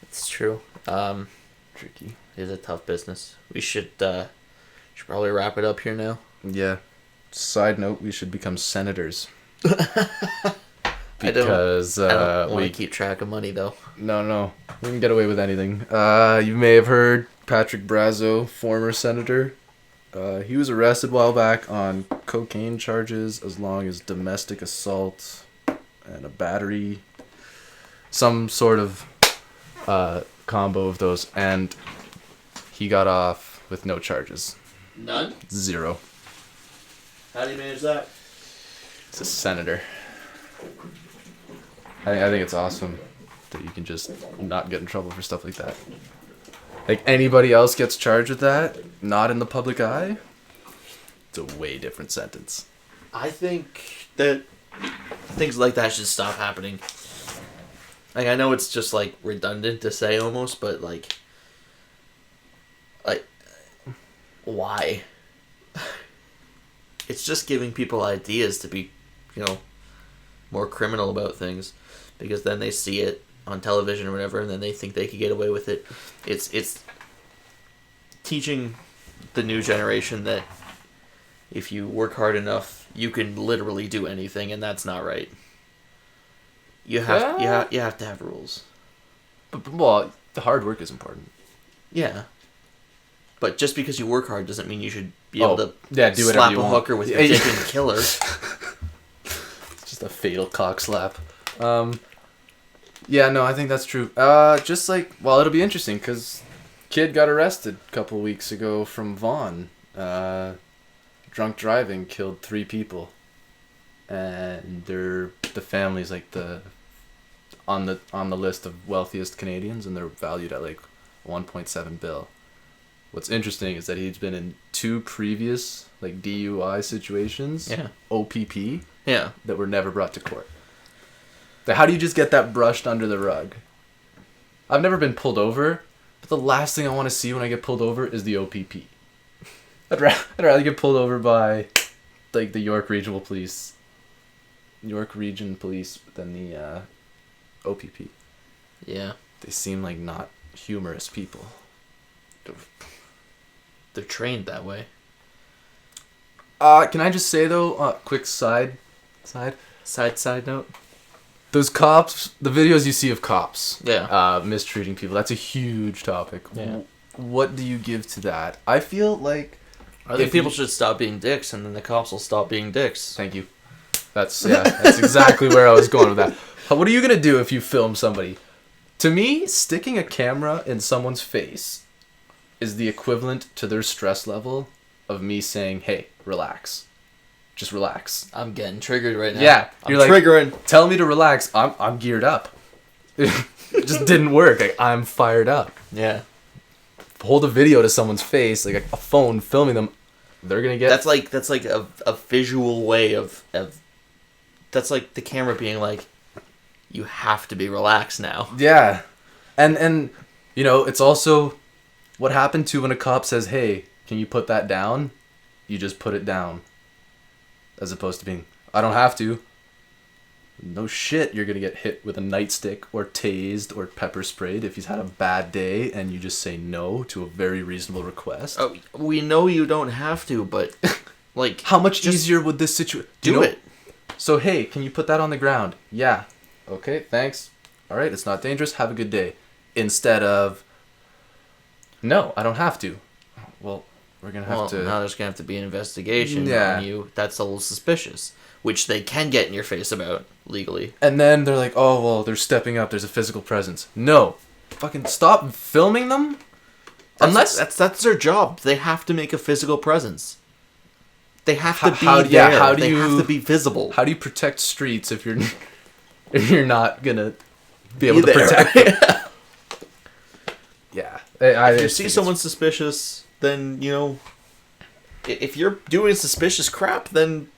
It's true. Tricky. It is a tough business. We should probably wrap it up here now. Yeah. Side note, we should become senators. Because I don't want to keep track of money, though. No. We can get away with anything. You may have heard Patrick Brazo, former senator. He was arrested a while back on cocaine charges, as long as domestic assault and a battery. Some sort of combo of those. And he got off with no charges. None? 0. How do you manage that? He's a senator. I think it's awesome that you can just not get in trouble for stuff like that. Like, anybody else gets charged with that, not in the public eye, it's a way different sentence. I think that things like that should stop happening. Like, I know it's just, like, redundant to say almost, but, like, why? It's just giving people ideas to be, more criminal about things, because then they see it on television or whatever, and then they think they could get away with it. It's teaching the new generation that if you work hard enough, you can literally do anything, and that's not right. You have to have rules. But the hard work is important. Yeah. But just because you work hard doesn't mean you should be able to do whatever slap you a want. hooker with your dick and kill her. It's just a fatal cock slap. Yeah, no, I think that's true. Just like, well, it'll be interesting because kid got arrested a couple weeks ago from Vaughan. Drunk driving killed 3 people, and the family's like on the list of wealthiest Canadians, and they're valued at like 1.7 bill. What's interesting is that he's been in 2 previous like DUI situations, OPP, that were never brought to court. So how do you just get that brushed under the rug? I've never been pulled over, but the last thing I want to see when I get pulled over is the OPP. I'd rather get pulled over by like the York Region Police than the OPP. Yeah. They seem like not humorous people. They're trained that way. Can I just say though, quick side note? Those cops, the videos you see of cops, mistreating people, that's a huge topic. Yeah. What do you give to that? I feel like I think people should stop being dicks, and then the cops will stop being dicks. Thank you. That's exactly where I was going with that. What are you gonna do if you film somebody? To me, sticking a camera in someone's face is the equivalent to their stress level of me saying, "Hey, relax, just relax." I'm getting triggered right now. Yeah, you're like triggering. Tell me to relax. I'm geared up. It just didn't work. I'm fired up. Yeah. Hold a video to someone's face, like a phone filming them. They're gonna get. That's like a visual way of. That's like the camera being like, you have to be relaxed now. Yeah, and it's also what happened to when a cop says, "Hey, can you put that down?" You just put it down, as opposed to being, "I don't have to." No shit, you're gonna get hit with a nightstick or tased or pepper sprayed if he's had a bad day, and you just say no to a very reasonable request. Oh, we know you don't have to, but like, how much easier would this situation? Do it. So hey, can you put that on the ground? Yeah. Okay, thanks. All right, it's not dangerous. Have a good day. Instead of, no, I don't have to. Well, we're gonna have to. Now there's gonna have to be an investigation on you. That's a little suspicious, which they can get in your face about legally. And then they're like, "Oh well, they're stepping up. There's a physical presence." No, fucking stop filming them. Unless that's their job. They have to make a physical presence. They have to be there. Yeah, have to be visible. How do you protect streets if you're not gonna be able to protect them? Yeah. If you see someone suspicious, then if you're doing suspicious crap, then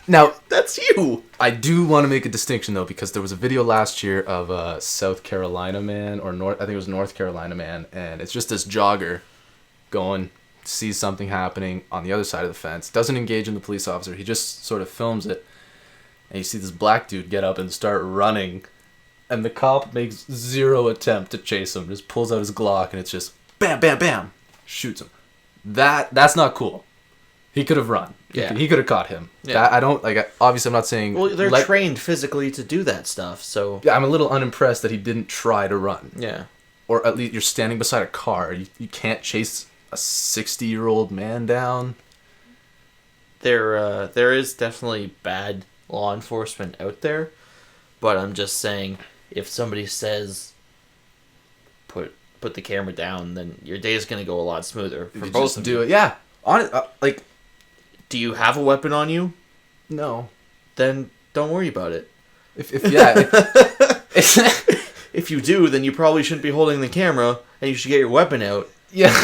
now that's you. I do want to make a distinction though, because there was a video last year of a South Carolina man, or I think it was North Carolina man, and it's just this jogger going, sees something happening on the other side of the fence, doesn't engage in the police officer, he just sort of films it, and you see this black dude get up and start running, and the cop makes zero attempt to chase him, just pulls out his Glock, and it's just bam, bam, bam, shoots him. That's not cool. He could have run. Yeah. He could have caught him. Yeah. I don't, obviously I'm not saying... Well, they're trained physically to do that stuff, so... Yeah, I'm a little unimpressed that he didn't try to run. Yeah. Or at least you're standing beside a car. You can't chase a 60-year-old man down. There is definitely bad law enforcement out there, but I'm just saying, if somebody says, put the camera down, then your day is going to go a lot smoother for both of you. It. Yeah. Do you have a weapon on you? No. Then don't worry about it. If you do, then you probably shouldn't be holding the camera, and you should get your weapon out. Yeah.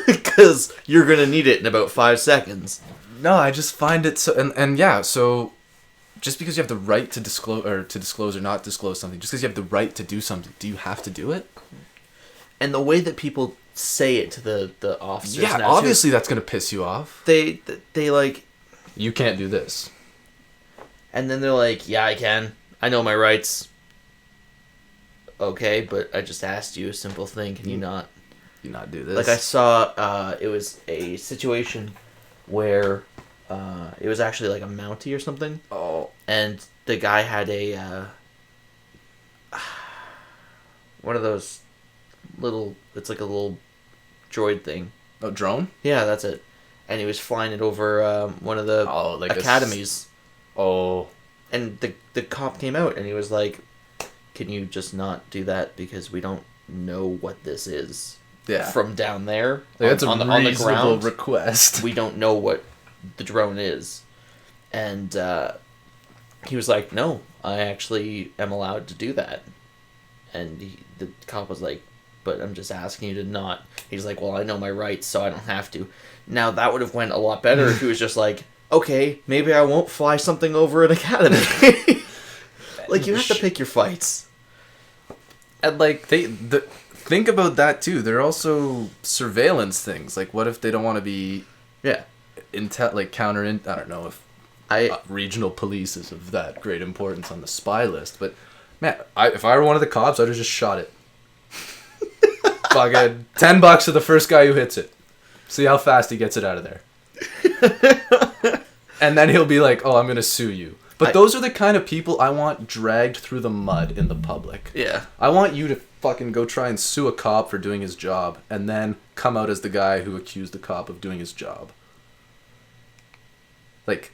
Because you're going to need it in about 5 seconds. No, I just find it so... And yeah, so... Just because you have the right to disclose or not disclose something, just because you have the right to do something, do you have to do it? And the way that people say it to the officers... Yeah, now obviously that's going to piss you off. They like... You can't do this. And then they're like, yeah, I can. I know my rights. Okay, but I just asked you a simple thing. Can you not... You not do this? Like I saw, it was a situation where it was actually like a Mountie or something. Oh. And the guy had a... one of those it's like a little droid thing. Oh, drone? Yeah, that's it. And he was flying it over one of the academies. And the cop came out and he was like, "Can you just not do that because we don't know what this is?" Yeah. From down there, that's a reasonable ground, request. We don't know what the drone is, and he was like, "No, I actually am allowed to do that." And the cop was like, "But I'm just asking you to not." He's like, "Well, I know my rights, so I don't have to." Now that would have went a lot better if he was just like, "Okay, maybe I won't fly something over an academy." Like, you have to pick your fights. And like think about that too. There are also surveillance things. Like, what if they don't want to be I don't know if regional police is of that great importance on the spy list, but man, if I were one of the cops, I'd have just shot it. Fucking $10 to the first guy who hits it. See how fast he gets it out of there. And then he'll be like, "Oh, I'm gonna sue you." But those are the kind of people I want dragged through the mud in the public. Yeah. I want you to fucking go try and sue a cop for doing his job, and then come out as the guy who accused the cop of doing his job. Like,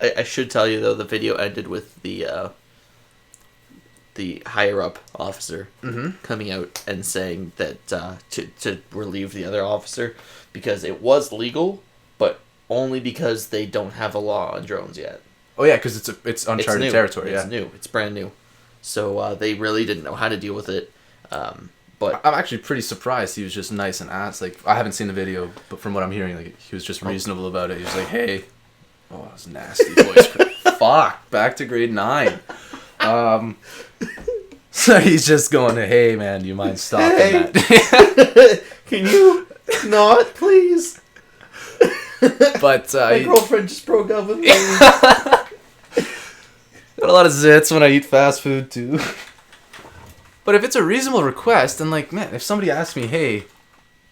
I should tell you though, the video ended with the higher up officer coming out and saying that to relieve the other officer because it was legal, but only because they don't have a law on drones yet. Oh yeah, because it's uncharted territory. It's new. It's brand new. So they really didn't know how to deal with it. But I'm actually pretty surprised he was just nice and asked. Like, I haven't seen the video, but from what I'm hearing, like, he was just reasonable about it. He was like, "Hey," oh, it was nasty voice. Fuck, back to grade 9. So he's just going to, "Hey man, do you mind stopping that? Can you not, please?" But my girlfriend just broke up with me. Got a lot of zits when I eat fast food too. But if it's a reasonable request, then like, man, if somebody asks me, "Hey,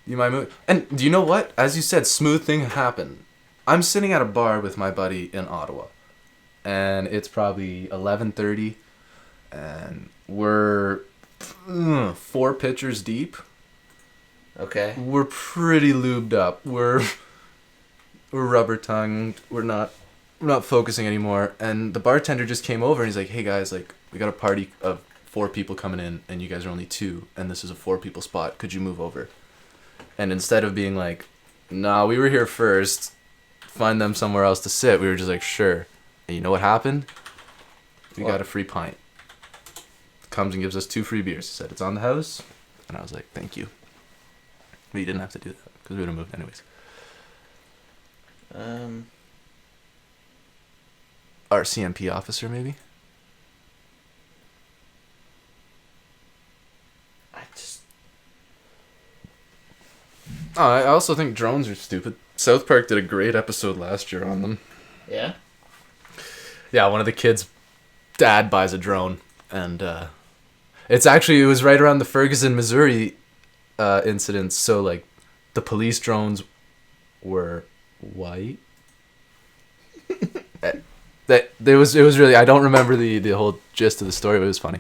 you mind moving?" And do you know what? As you said, smooth thing happened. I'm sitting at a bar with my buddy in Ottawa, and it's probably 11:30, and we're 4 pitchers deep. Okay. We're pretty lubed up. We're rubber tongued. We're not focusing anymore. And the bartender just came over and he's like, "Hey guys, like, we got a party of 4 people coming in, and you guys are only 2, and this is a 4 people spot. Could you move over?" And instead of being like, "Nah, we were here first. Find them somewhere else to sit," we were just like, "Sure." And you know what happened? We got a free pint. Comes and gives us 2 free beers. He said, "It's on the house." And I was like, "Thank you." But you didn't have to do that because we would have moved anyways. RCMP officer, maybe? I also think drones are stupid. South Park did a great episode last year on them. Yeah? Yeah, one of the kids' dad buys a drone, and it was right around the Ferguson, Missouri incidents, so like the police drones were white. It was really, I don't remember the whole gist of the story, but it was funny.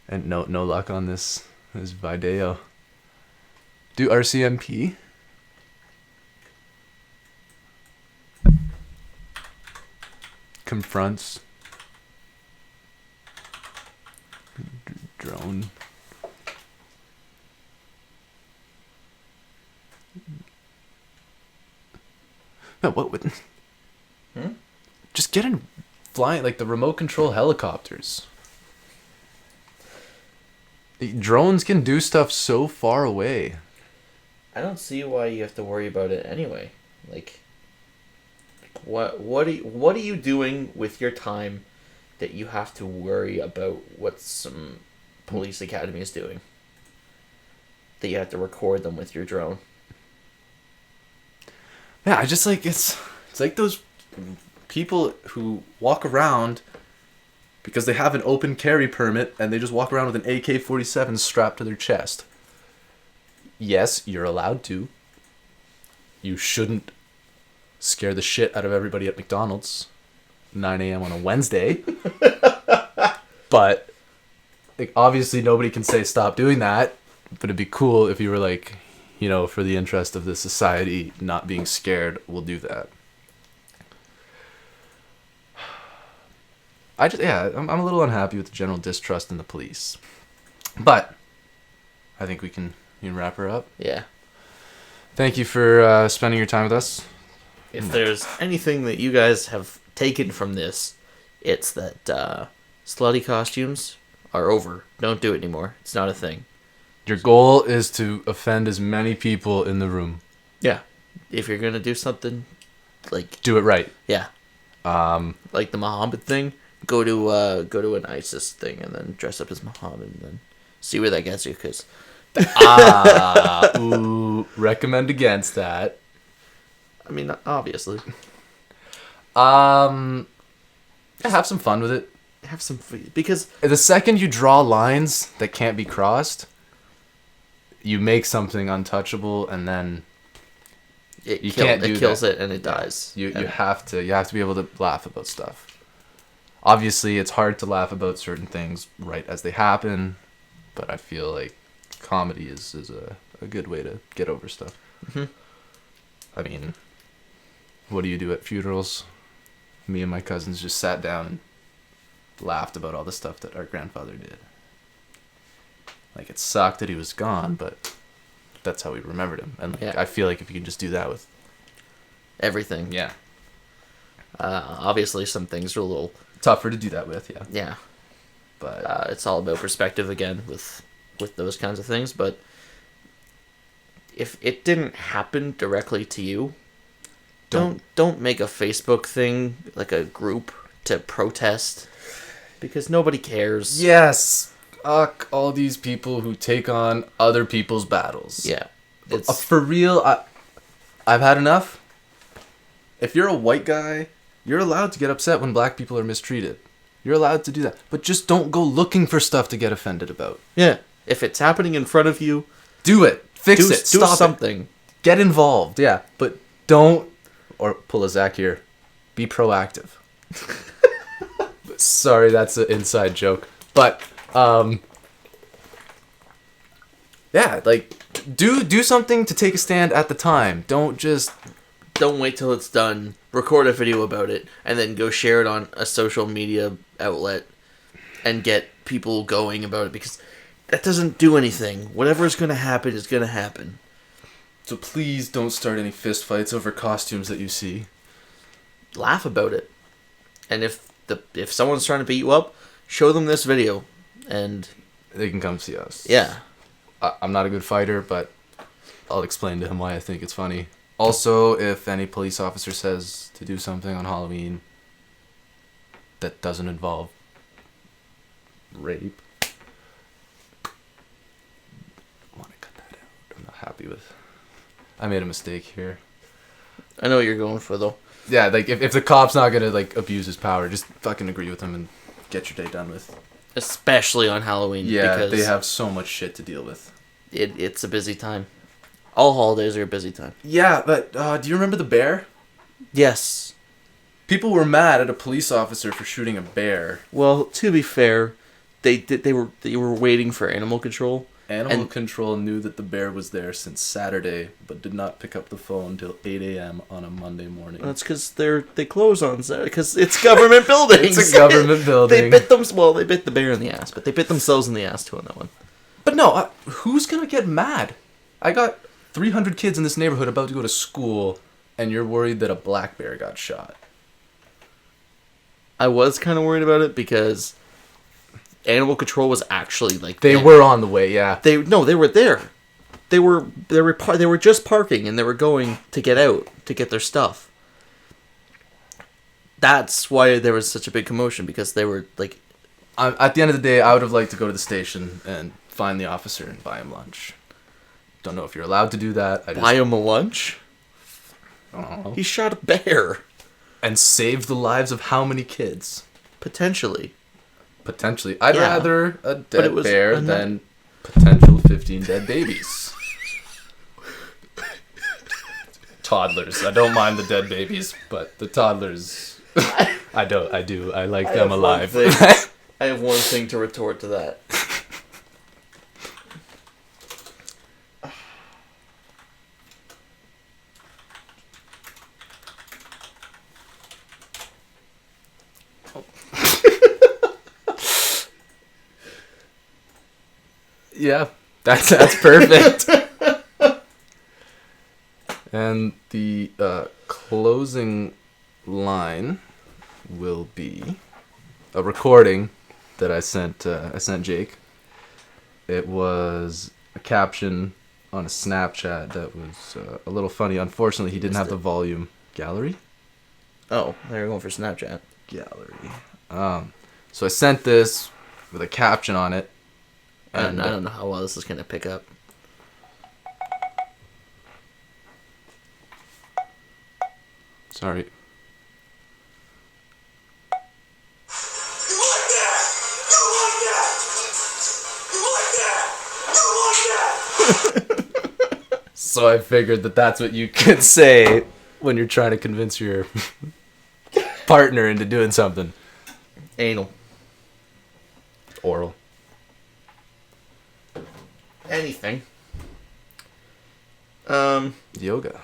And no luck on this video. Do RCMP? Confronts drone. No, what would? Just get in flying, like the remote control helicopters. The drones can do stuff so far away. I don't see why you have to worry about it anyway. Like, what are you doing with your time that you have to worry about what some police academy is doing? That you have to record them with your drone. Yeah, I just like it's like those people who walk around because they have an open carry permit and they just walk around with an AK-47 strapped to their chest. Yes, you're allowed to. You shouldn't scare the shit out of everybody at McDonald's 9 a.m. on a Wednesday. But like, obviously nobody can say stop doing that. But it'd be cool if you were like, you know, for the interest of the society not being scared, we'll do that. I'm a little unhappy with the general distrust in the police. But I think we can wrap her up. Yeah. Thank you for spending your time with us. If there's anything that you guys have taken from this, it's that slutty costumes are over. Don't do it anymore. It's not a thing. Your goal is to offend as many people in the room. Yeah. If you're going to do something, like... Do it right. Yeah. Like the Muhammad thing, go to an ISIS thing and then dress up as Muhammad and then see where that gets you, because... recommend against that. I mean, obviously. Have some fun with it. Have some... Because... The second you draw lines that can't be crossed... You make something untouchable, and then it kills it, and it dies. You have to be able to laugh about stuff. Obviously, it's hard to laugh about certain things right as they happen, but I feel like comedy is a good way to get over stuff. Mm-hmm. I mean, what do you do at funerals? Me and my cousins just sat down and laughed about all the stuff that our grandfather did. Like, it sucked that he was gone, but that's how we remembered him. And I feel like if you can just do that with everything. Yeah. Obviously, some things are a little... tougher to do that with, yeah. Yeah. But it's all about perspective again with those kinds of things. But if it didn't happen directly to you, don't make a Facebook thing, like a group to protest, because nobody cares. Yes. Fuck all these people who take on other people's battles. Yeah. It's for real. I've had enough. If you're a white guy, you're allowed to get upset when black people are mistreated. You're allowed to do that. But just don't go looking for stuff to get offended about. Yeah. If it's happening in front of you, do it. Fix it. Do Stop something. It. Get involved. Yeah. But don't, or pull a Zach here, be proactive. Sorry, that's an inside joke. But... yeah, like, do something to take a stand at the time. Don't wait till it's done, record a video about it, and then go share it on a social media outlet and get people going about it, because that doesn't do anything. Whatever's going to happen is going to happen. So please don't start any fist fights over costumes that you see. Laugh about it. And if someone's trying to beat you up, show them this video. And they can come see us. Yeah. I'm not a good fighter, but I'll explain to him why I think it's funny. Also, if any police officer says to do something on Halloween that doesn't involve rape, I want to cut that out. I'm not happy with... I made a mistake here. I know what you're going for, though. Yeah, like, if the cop's not going to, like, abuse his power, just fucking agree with him and get your day done with. Especially on Halloween. Yeah, because they have so much shit to deal with. It's a busy time. All holidays are a busy time. Yeah, but do you remember the bear? Yes. People were mad at a police officer for shooting a bear. Well, to be fair, they were waiting for animal control. Animal control knew that the bear was there since Saturday, but did not pick up the phone until 8 a.m. on a Monday morning. That's because they close on Saturday, because it's government buildings. It's a government building. They bit the bear in the ass, but they bit themselves in the ass too on that one. But no, who's gonna get mad? I got 300 kids in this neighborhood about to go to school, and you're worried that a black bear got shot. I was kind of worried about it because animal control was actually like they were on the way. Yeah, they were there. They were just parking and they were going to get out to get their stuff. That's why there was such a big commotion, because they were like. At the end of the day, I would have liked to go to the station and find the officer and buy him lunch. Don't know if you're allowed to do that. Buy him a lunch? I don't know. He shot a bear. And saved the lives of how many kids? Potentially. I'd rather a dead bear than potential 15 dead babies. Toddlers. I don't mind the dead babies, but the toddlers, I do. I like them alive. I have one thing to retort to that. Yeah, that's perfect. And the closing line will be a recording that I sent Jake. It was a caption on a Snapchat that was a little funny. Unfortunately, he didn't have the volume gallery. Oh, they were going for Snapchat. Gallery. So I sent this with a caption on it. And I don't know how well this is going to pick up. Sorry. You like that? You like that? You like that? You like that? So I figured that that's what you could say when you're trying to convince your partner into doing something. Anal. Oral. Anything. Yoga.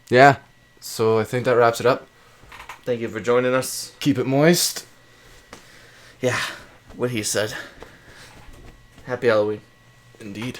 Yeah. So I think that wraps it up. Thank you for joining us. Keep it moist. Yeah, what he said. Happy Halloween. Indeed.